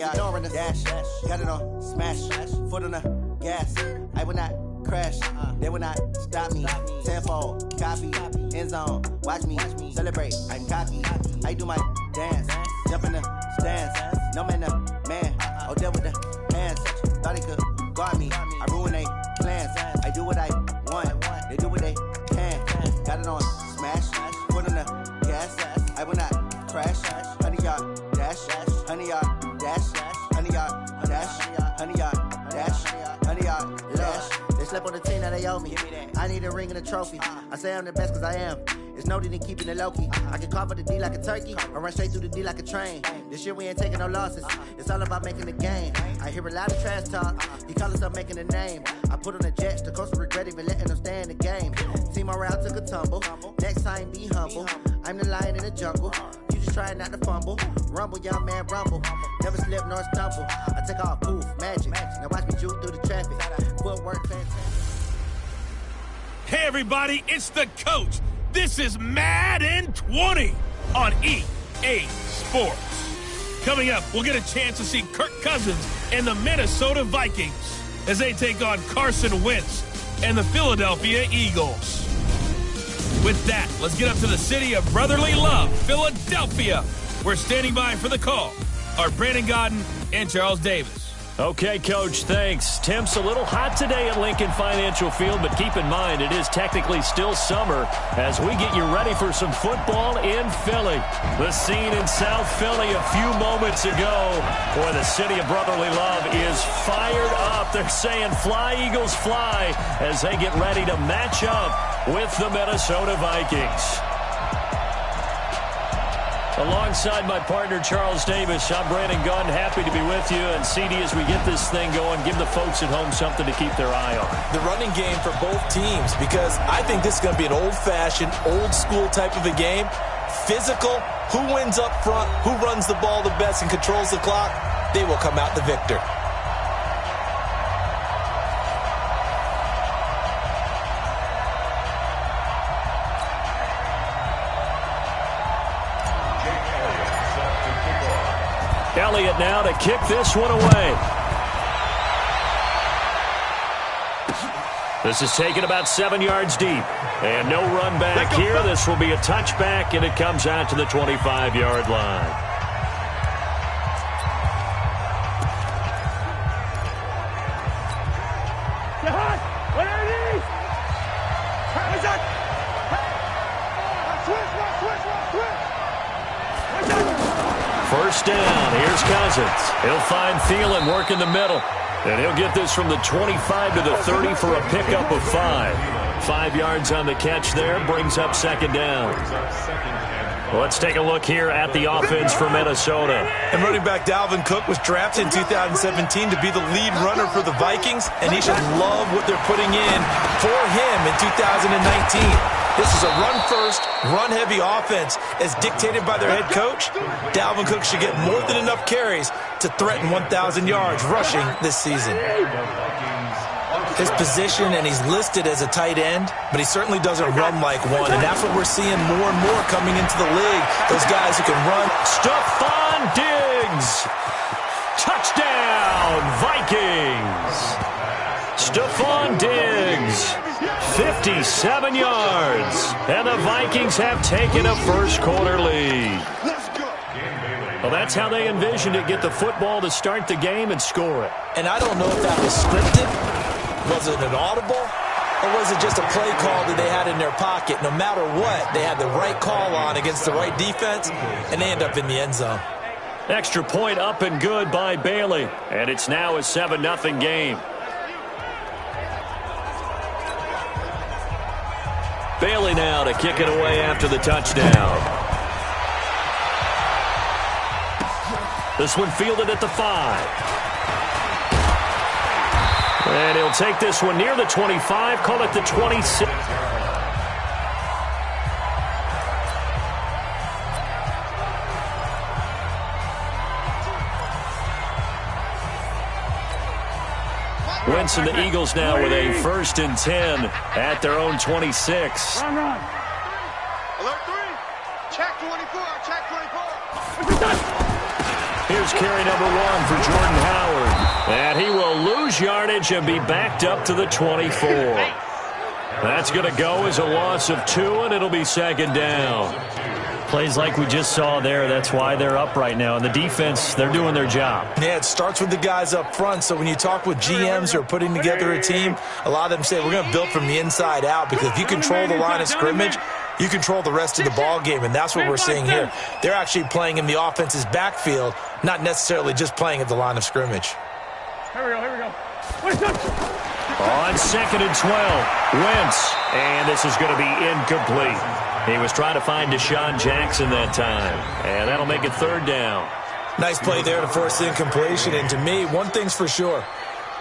Ignoring the dash, got it on smash, foot on the gas. I will not crash, they will not stop me. Tenfold, copy, end zone, watch me celebrate. I'm cocky, I do my dance, jump in the stands. No man, man, oh there with the hands. Thought he could guard me, I ruin they plans. I do what I want, they do what they can. Got it on smash, foot on the gas. I will not crash, 100-yard dash, 100-yard dash, 100-yard dash, 100-yard dash, 100-yard dash. They slept on the team that they owe me. I need a ring and a trophy. I say I'm the best cause I am. It's noted in keeping it low-key. I can carve for the D like a turkey, or run straight through the D like a train. This year we ain't taking no losses. It's all about making the game. I hear a lot of trash talk. He call us up making a name. I put on the Jets. The coach will regret even letting them stay in the game. Team morale took a tumble. Next time be humble. I'm the lion in the jungle. You just trying not to fumble. Rumble, young man, rumble. Never slip nor stumble. I take off, poof, magic. Now watch me juke through the traffic. Footwork fantastic. Hey everybody, it's the coach. This is Madden 20 on EA Sports. Coming up, we'll get a chance to see Kirk Cousins and the Minnesota Vikings as they take on Carson Wentz and the Philadelphia Eagles. With that, let's get up to the city of brotherly love, Philadelphia. We're standing by for the call are Brandon Godden and Charles Davis. Okay, Coach, thanks. Temps a little hot today at Lincoln Financial Field, but keep in mind it is technically still summer as we get you ready for some football in Philly. The scene in South Philly a few moments ago where the city of brotherly love is fired up. They're saying fly, Eagles, fly as they get ready to match up with the Minnesota Vikings. Alongside my partner, Charles Davis, I'm Brandon Gunn. Happy to be with you. And CD, as we get this thing going, give the folks at home something to keep their eye on. The running game for both teams, because I think this is going to be an old-fashioned, old-school type of a game. Physical, who wins up front, who runs the ball the best and controls the clock, they will come out the victor. Elliott now to kick this one away. This is taken about 7 yards deep. And no run back here. This will be a touchback, and it comes out to the 25-yard line. First down, here's Cousins. He'll find Thielen working the middle. And he'll get this from the 25 to the 30 for a pickup of 5. 5 yards on the catch there, brings up second down. Let's take a look here at the offense for Minnesota. And running back Dalvin Cook was drafted in 2017 to be the lead runner for the Vikings, and he should love what they're putting in for him in 2019. This is a run-first, run-heavy offense as dictated by their head coach. Dalvin Cook should get more than enough carries to threaten 1,000 yards rushing this season. His position, and he's listed as a tight end, but he certainly doesn't run like one, and that's what we're seeing more and more coming into the league. Those guys who can run. Stephon Diggs! Touchdown, Vikings! Stephon Diggs, 57 yards, and the Vikings have taken a first-quarter lead. Well, that's how they envisioned it, get the football to start the game and score it. And I don't know if that was scripted. Was it an audible? Or was it just a play call that they had in their pocket? No matter what, they had the right call on against the right defense, and they end up in the end zone. Extra point up and good by Bailey, and it's now a 7-0 game. Bailey now to kick it away after the touchdown. This one fielded at the 5. And he'll take this one near the 25, call it the 26. Wentz and the Eagles now with a 1st and 10 at their own 26. Run. Alert 3. Check 24. Check 24. Here's is carry number 1 for Jordan Howard. And he will lose yardage and be backed up to the 24. That's going to go as a loss of 2, and it'll be second down. Plays like we just saw there. That's why they're up right now. And the defense, they're doing their job. Yeah, it starts with the guys up front. So when you talk with GMs who are putting together a team, a lot of them say we're going to build from the inside out, because if you control the line of scrimmage, you control the rest of the ball game, and that's what we're seeing here. They're actually playing in the offense's backfield, not necessarily just playing at the line of scrimmage. Here we go. On 2nd and 12, Wentz, and this is going to be incomplete. He was trying to find Deshaun Jackson that time, and that'll make it 3rd down. Nice play there to force the incompletion, and to me, one thing's for sure.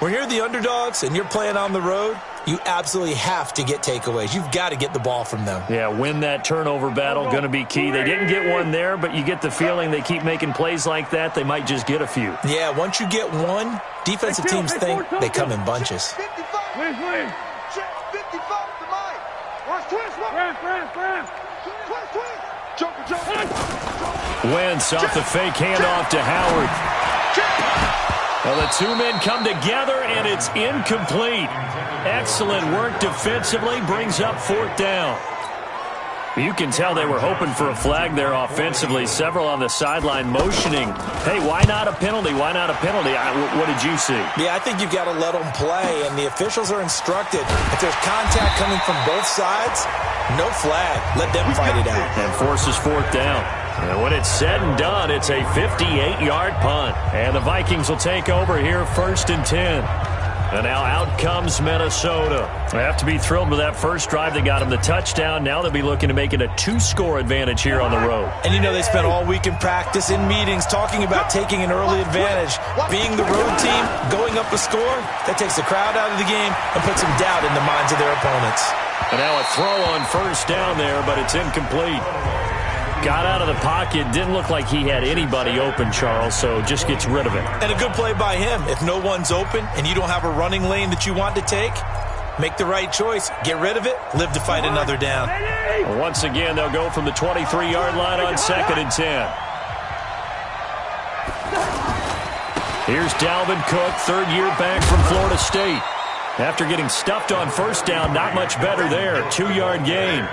When you're the underdogs and you're playing on the road, you absolutely have to get takeaways. You've got to get the ball from them. Yeah, win that turnover battle, going to be key. They didn't get one there, but you get the feeling they keep making plays like that, they might just get a few. Yeah, once you get one, defensive teams think they come in bunches. Wentz off the fake handoff to Howard. Well, the two men come together, and it's incomplete. Excellent work defensively, brings up 4th down. You can tell they were hoping for a flag there offensively. Several on the sideline motioning. Hey, why not a penalty? Why not a penalty? What did you see? Yeah, I think you've got to let them play, and the officials are instructed. If there's contact coming from both sides, no flag. Let them fight it out. And forces 4th down. And when it's said and done, it's a 58-yard punt. And the Vikings will take over here 1st and 10. And now out comes Minnesota. They have to be thrilled with that first drive. They got them the touchdown. Now they'll be looking to make it a 2-score advantage here on the road. And you know they spent all week in practice, in meetings, talking about taking an early advantage. Being the road team, going up a score, that takes the crowd out of the game and puts some doubt in the minds of their opponents. And now a throw on 1st down there, but it's incomplete. Got out of the pocket. Didn't look like he had anybody open, Charles, so just gets rid of it. And a good play by him. If no one's open and you don't have a running lane that you want to take, make the right choice. Get rid of it. Live to fight another down. Once again, they'll go from the 23-yard line on 2nd and 10. Here's Dalvin Cook, 3rd year back from Florida State. After getting stuffed on 1st down, not much better there. 2-yard gain.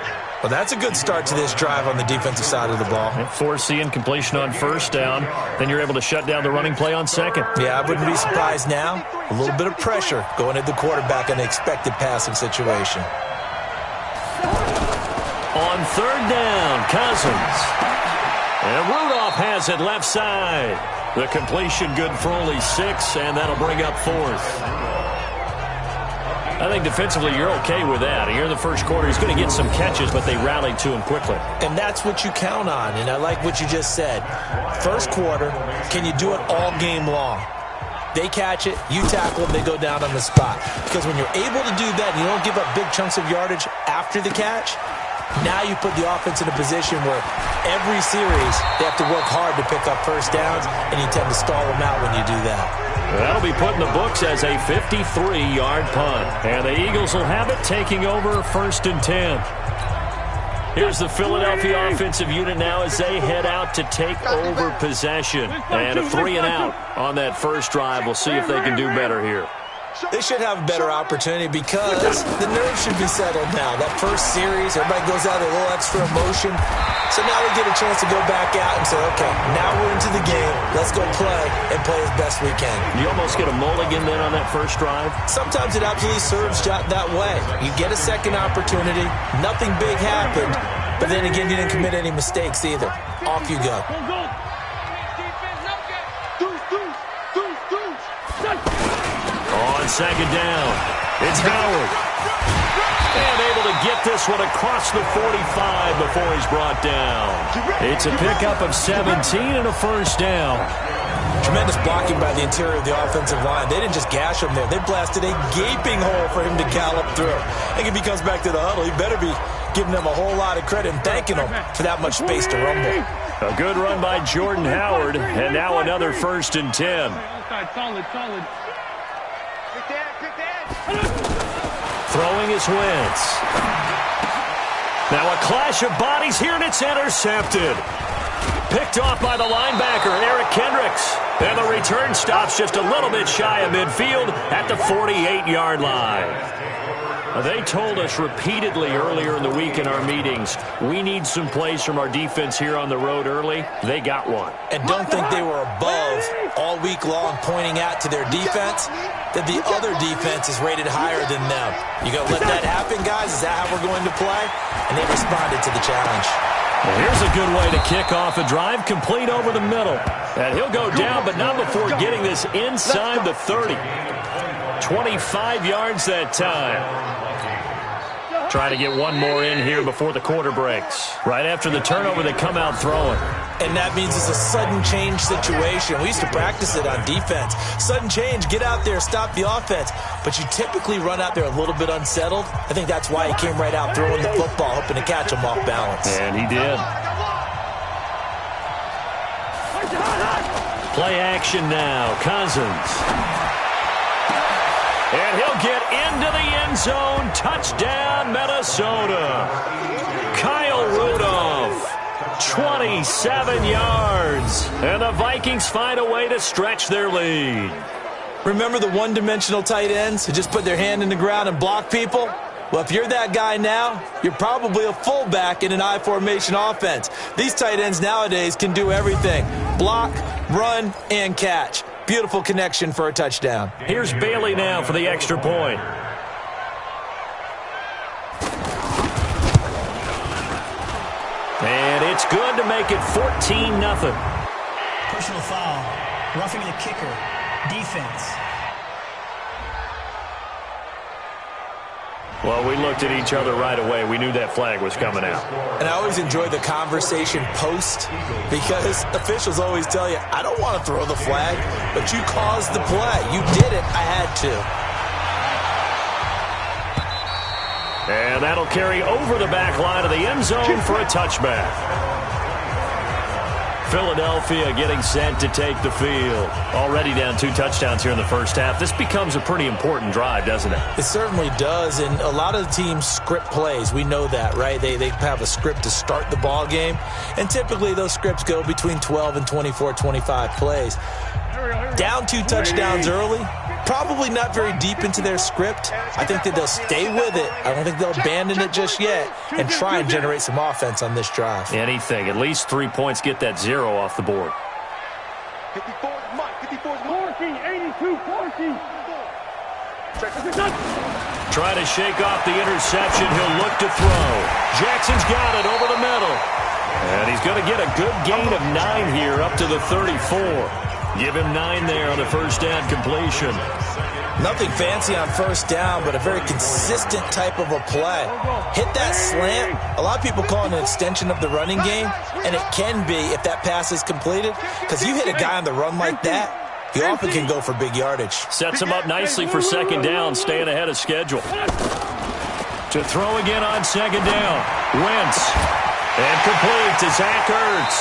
Well, that's a good start to this drive on the defensive side of the ball. Force the incompletion on 1st down. Then you're able to shut down the running play on 2nd. Yeah, I wouldn't be surprised now. A little bit of pressure going at the quarterback in an expected passing situation. On 3rd down, Cousins. And Rudolph has it left side. The completion good for only 6, and that'll bring up 4th. I think defensively you're okay with that. Here in the first quarter, he's going to get some catches, but they rallied to him quickly. And that's what you count on, and I like what you just said. First quarter, can you do it all game long? They catch it, you tackle them, they go down on the spot. Because when you're able to do that and you don't give up big chunks of yardage after the catch, now you put the offense in a position where every series they have to work hard to pick up 1st downs, and you tend to stall them out when you do that. That'll be put in the books as a 53-yard punt. And the Eagles will have it, taking over 1st and 10. Here's the Philadelphia offensive unit now as they head out to take over possession. And a 3-and-out on that first drive. We'll see if they can do better here. They should have a better opportunity because the nerves should be settled now. That first series, everybody goes out with a little extra emotion. So now they get a chance to go back out and say, okay, now we're into the game. Let's go play and play as best we can. You almost get a mulligan then on that first drive? Sometimes it absolutely serves that way. You get a second opportunity. Nothing big happened. But then again, you didn't commit any mistakes either. Off you go. On 2nd down, it's Howard. And able to get this one across the 45 before he's brought down. It's a pickup of 17 and a 1st down. Tremendous blocking by the interior of the offensive line. They didn't just gash him there. They blasted a gaping hole for him to gallop through. I think if he comes back to the huddle, he better be giving them a whole lot of credit and thanking them for that much space to rumble. A good run by Jordan Howard, and now another 1st and 10. Solid. Throwing is Wentz. Now a clash of bodies here, and it's intercepted. Picked off by the linebacker, Eric Kendricks. And the return stops just a little bit shy of midfield at the 48-yard line. They told us repeatedly earlier in the week in our meetings, we need some plays from our defense here on the road early. They got one. And don't think they were above all week long pointing out to their defense that the other defense is rated higher than them. You going to let that happen, guys? Is that how we're going to play? And they responded to the challenge. Well, here's a good way to kick off a drive, complete over the middle. And he'll go down, but not before getting this inside the 30. 25 yards that time. Try to get one more in here before the quarter breaks. Right after the turnover, they come out throwing. And that means it's a sudden change situation. We used to practice it on defense. Sudden change, get out there, stop the offense. But you typically run out there a little bit unsettled. I think that's why he came right out throwing the football, hoping to catch him off balance. And he did. Play action now, Cousins. And he'll get into the end zone. Touchdown, Minnesota. Kyle Rudolph, 27 yards. And the Vikings find a way to stretch their lead. Remember the one-dimensional tight ends who just put their hand in the ground and block people? Well, if you're that guy now, you're probably a fullback in an I formation offense. These tight ends nowadays can do everything. Block, run, and catch. Beautiful connection for a touchdown. Here's Bailey now for the extra point. And it's good to make it 14-0. Personal foul. Roughing the kicker. Defense. Well, we looked at each other right away. We knew that flag was coming out. And I always enjoy the conversation post because officials always tell you, I don't want to throw the flag, but you caused the play. You did it. I had to. And that'll carry over the back line of the end zone for a touchback. Philadelphia getting set to take the field. Already down 2 touchdowns here in the first half. This becomes a pretty important drive, doesn't it? It certainly does, and a lot of the teams script plays. We know that, right? They have a script to start the ball game, and typically those scripts go between 12 and 24, 25 plays. Down 2 touchdowns early, probably not very deep into their script. I think that they'll stay with it. I don't think they'll abandon it just yet and try and generate some offense on this drive. Anything. At least 3 points, get that 0 off the board. 54, Mike, 54, 40, 82, 40. Try to shake off the interception. He'll look to throw. Jackson's got it over the middle. And he's going to get a good gain of 9 here up to the 34. Give him 9 there on the first down completion. Nothing fancy on first down, but a very consistent type of a play. Hit that slant. A lot of people call it an extension of the running game, and it can be if that pass is completed, because you hit a guy on the run like that, he often can go for big yardage. Sets him up nicely for second down, staying ahead of schedule. To throw again on second down. Wentz. And complete to Zach Ertz.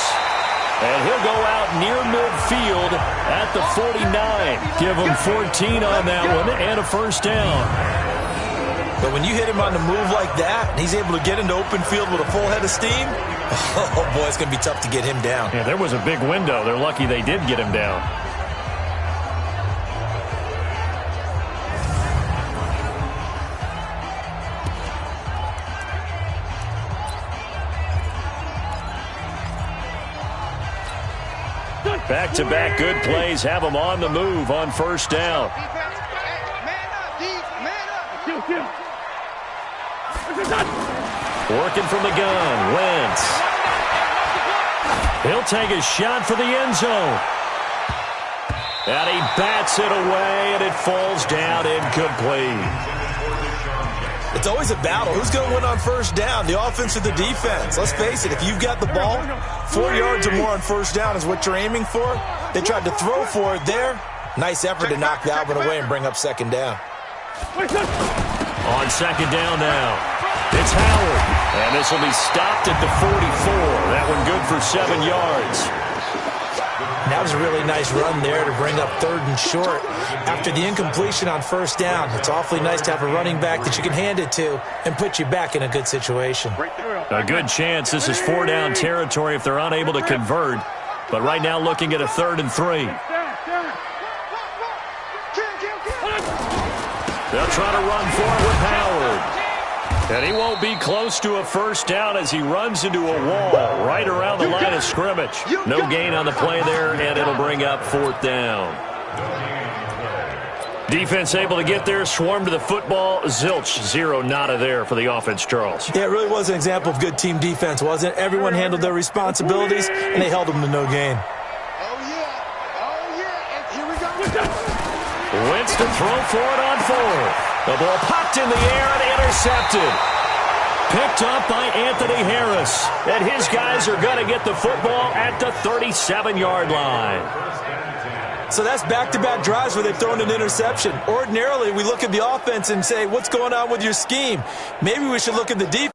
And he'll go out near midfield at the 49. Give him 14 on that one and a first down. But when you hit him on the move like that, and he's able to get into open field with a full head of steam, oh boy, it's going to be tough to get him down. Yeah, there was a big window. They're lucky they did get him down. Back-to-back good plays have them on the move on first down. Working from the gun, Wentz. He'll take a shot for the end zone. And he bats it away, and it falls down incomplete. It's always a battle. Who's going to win on first down, the offense or the defense? Let's face it, if you've got the ball, 4 yards or more on first down is what you're aiming for. They tried to throw for it there. Nice effort to knock that one away and bring up second down. On second down now, it's Howard. And this will be stopped at the 44. That one good for 7 yards. That was a really nice run there to bring up 3rd and short. After the incompletion on first down, it's awfully nice to have a running back that you can hand it to and put you back in a good situation. A good chance this is 4 down territory if they're unable to convert. But right now looking at a 3rd and 3. They'll try to run for it with Howard. And he won't be close to a first down as he runs into a wall right around the line of scrimmage. No gain on the play there, and it'll bring up 4th down. Defense able to get there, swarm to the football. Zilch, 0 nada there for the offense, Charles. Yeah, it really was an example of good team defense, wasn't it? Everyone handled their responsibilities, and they held them to no gain. And here we go. Wentz to throw for it on 4th. The ball popped in the air and intercepted. Picked up by Anthony Harris. And his guys are going to get the football at the 37-yard line. So that's back-to-back drives where they've thrown an interception. Ordinarily, we look at the offense and say, what's going on with your scheme? Maybe we should look at the defense.